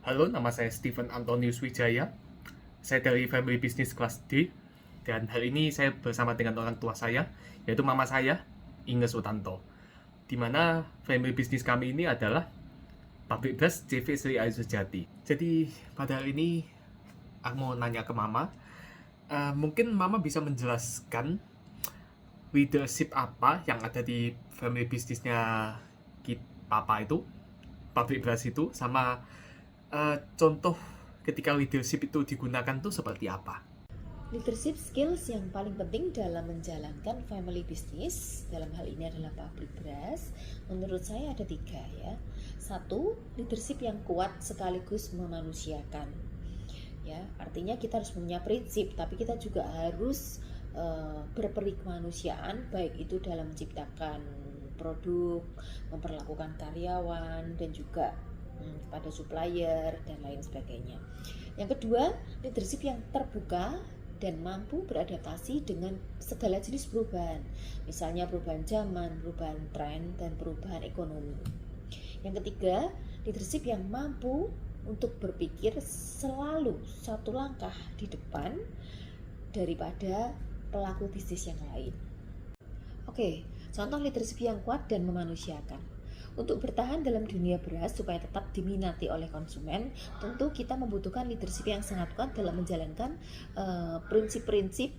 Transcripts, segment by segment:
Halo, nama saya Steven Antonius Wijaya. Saya dari Family Business Kelas D. Dan hari ini saya bersama dengan orang tua saya, yaitu mama saya, Inge Sutanto. Di mana family business kami ini adalah pabrik beras CV Sri Ayu Sejati. Jadi pada hari ini aku mau nanya ke mama, mungkin mama bisa menjelaskan leadership apa yang ada di family bisnisnya papa itu, pabrik beras itu, sama contoh ketika leadership itu digunakan tuh seperti apa? Leadership skills yang paling penting dalam menjalankan family business, dalam hal ini adalah pabrik beras, menurut saya ada 3 ya. 1, leadership yang kuat sekaligus memanusiakan. Ya, artinya kita harus punya prinsip, tapi kita juga harus berperi kemanusiaan, baik itu dalam menciptakan produk, memperlakukan karyawan, dan juga kepada supplier dan lain sebagainya. Yang kedua, leadership yang terbuka dan mampu beradaptasi dengan segala jenis perubahan, misalnya perubahan zaman, perubahan tren, dan perubahan ekonomi. Yang ketiga, leadership yang mampu untuk berpikir selalu satu langkah di depan daripada pelaku bisnis yang lain. Oke, contoh leadership yang kuat dan memanusiakan. Untuk bertahan dalam dunia beras supaya tetap diminati oleh konsumen, tentu kita membutuhkan leadership yang sangat kuat dalam menjalankan prinsip-prinsip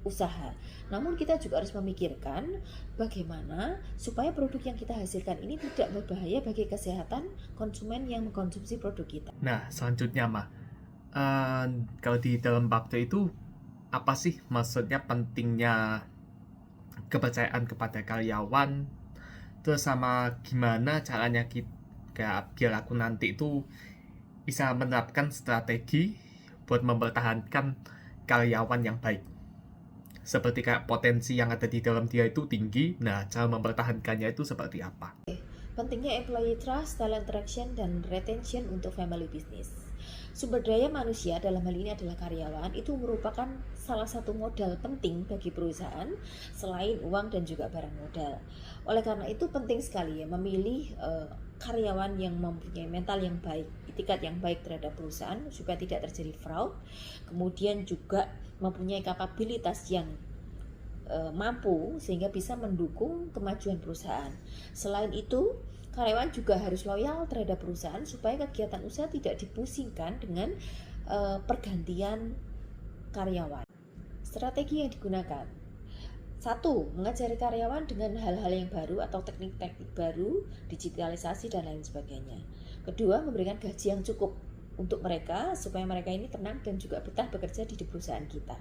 usaha. Namun kita juga harus memikirkan bagaimana supaya produk yang kita hasilkan ini tidak berbahaya bagi kesehatan konsumen yang mengkonsumsi produk kita. Nah, selanjutnya kalau di dalam waktu itu apa sih maksudnya pentingnya kepercayaan kepada karyawan, terus sama gimana caranya kita biar aku nanti itu bisa menerapkan strategi buat mempertahankan karyawan yang baik, seperti kayak potensi yang ada di dalam dia itu tinggi. Nah, cara mempertahankannya itu seperti apa? Pentingnya employee trust, talent attraction, dan retention untuk family business. Sumber daya manusia dalam hal ini adalah karyawan, itu merupakan salah satu modal penting bagi perusahaan selain uang dan juga barang modal. Oleh karena itu penting sekali ya memilih karyawan yang mempunyai mental yang baik, etikat yang baik terhadap perusahaan supaya tidak terjadi fraud, kemudian juga mempunyai kapabilitas yang mampu sehingga bisa mendukung kemajuan perusahaan. Selain itu, karyawan juga harus loyal terhadap perusahaan supaya kegiatan usaha tidak dipusingkan dengan pergantian karyawan. Strategi yang digunakan: 1. Mengajari karyawan dengan hal-hal yang baru atau teknik-teknik baru, digitalisasi dan lain sebagainya. Kedua, memberikan gaji yang cukup untuk mereka supaya mereka ini tenang dan juga betah bekerja di perusahaan kita.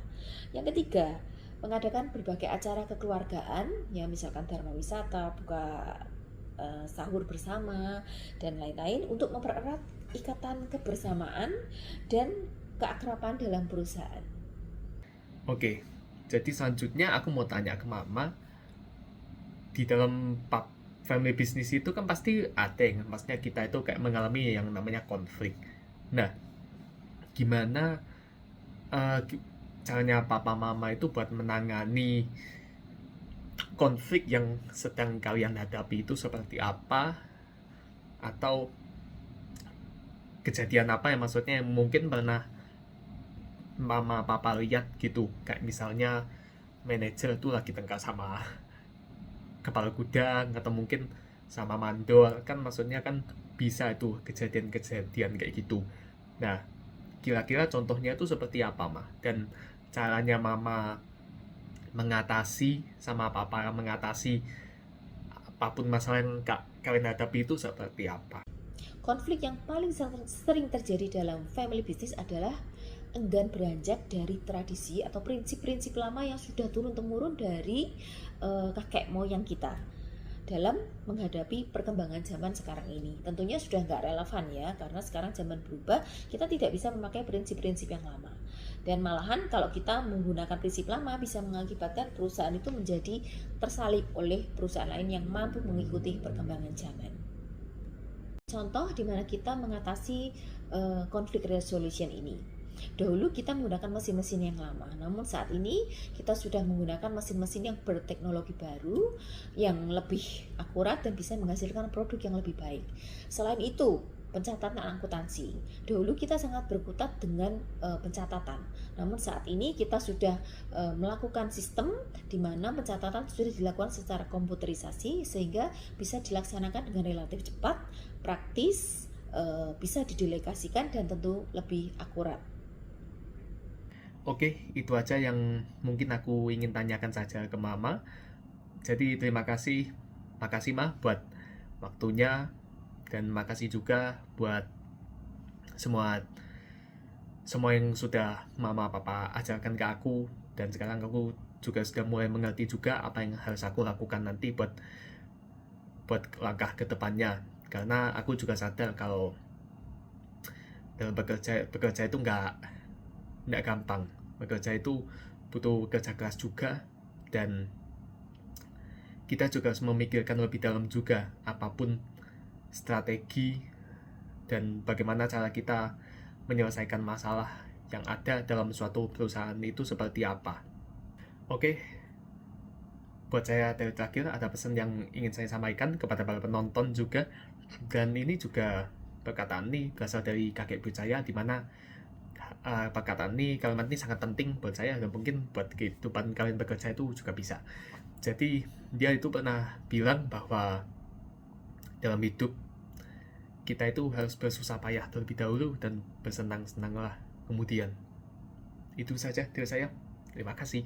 Yang ketiga, mengadakan berbagai acara kekeluargaan, ya misalkan dharma wisata, buka sahur bersama, dan lain-lain untuk mempererat ikatan kebersamaan dan keakraban dalam perusahaan. Oke, jadi selanjutnya aku mau tanya ke mama, di dalam family business itu kan pasti ada yang maksudnya kita itu kayak mengalami yang namanya konflik. Nah, gimana caranya papa mama itu buat menangani konflik yang sedang kalian hadapi itu seperti apa, atau kejadian apa yang maksudnya yang mungkin pernah mama papa lihat gitu, kayak misalnya manajer tuh lagi tengkar sama kepala gudang atau mungkin sama mandor, kan maksudnya kan bisa itu kejadian-kejadian kayak gitu. Nah, kira-kira contohnya itu seperti apa mah, dan caranya mama mengatasi sama papa mengatasi apapun masalah yang kalian hadapi itu seperti apa? Konflik yang paling sering terjadi dalam family business adalah enggan beranjak dari tradisi atau prinsip-prinsip lama yang sudah turun-temurun dari kakek moyang kita dalam menghadapi perkembangan zaman sekarang ini. Tentunya sudah nggak relevan ya, karena sekarang zaman berubah, kita tidak bisa memakai prinsip-prinsip yang lama. Dan malahan kalau kita menggunakan prinsip lama bisa mengakibatkan perusahaan itu menjadi tersalip oleh perusahaan lain yang mampu mengikuti perkembangan zaman. Contoh di mana kita mengatasi konflik resolution ini. Dahulu kita menggunakan mesin-mesin yang lama, namun saat ini kita sudah menggunakan mesin-mesin yang berteknologi baru, yang lebih akurat dan bisa menghasilkan produk yang lebih baik. Selain itu, pencatatan akuntansi. Dahulu kita sangat berkutat dengan pencatatan. Namun saat ini kita sudah melakukan sistem di mana pencatatan sudah dilakukan secara komputerisasi sehingga bisa dilaksanakan dengan relatif cepat, praktis, bisa didelegasikan dan tentu lebih akurat. Oke, itu aja yang mungkin aku ingin tanyakan saja ke Mama. Jadi terima kasih, makasih Ma buat waktunya, dan makasih juga buat semua yang sudah Mama Papa ajarkan ke aku, dan sekarang aku juga sudah mulai mengerti juga apa yang harus aku lakukan nanti buat langkah ke depannya. Karena aku juga sadar kalau dalam bekerja itu nggak gampang. Bekerja itu butuh kerja keras juga, dan kita juga harus memikirkan lebih dalam juga apapun strategi dan bagaimana cara kita menyelesaikan masalah yang ada dalam suatu perusahaan itu seperti apa. Oke, buat saya dari terakhir ada pesan yang ingin saya sampaikan kepada para penonton juga, dan ini juga perkataan ini berasal dari kakek buyut saya, di mana perkataan ini, kalimat ini sangat penting buat saya dan mungkin buat kehidupan kalian bekerja itu juga bisa. Jadi dia itu pernah bilang bahwa dalam hidup kita itu harus bersusah payah terlebih dahulu dan bersenang-senanglah kemudian. Itu saja dari saya. Terima kasih.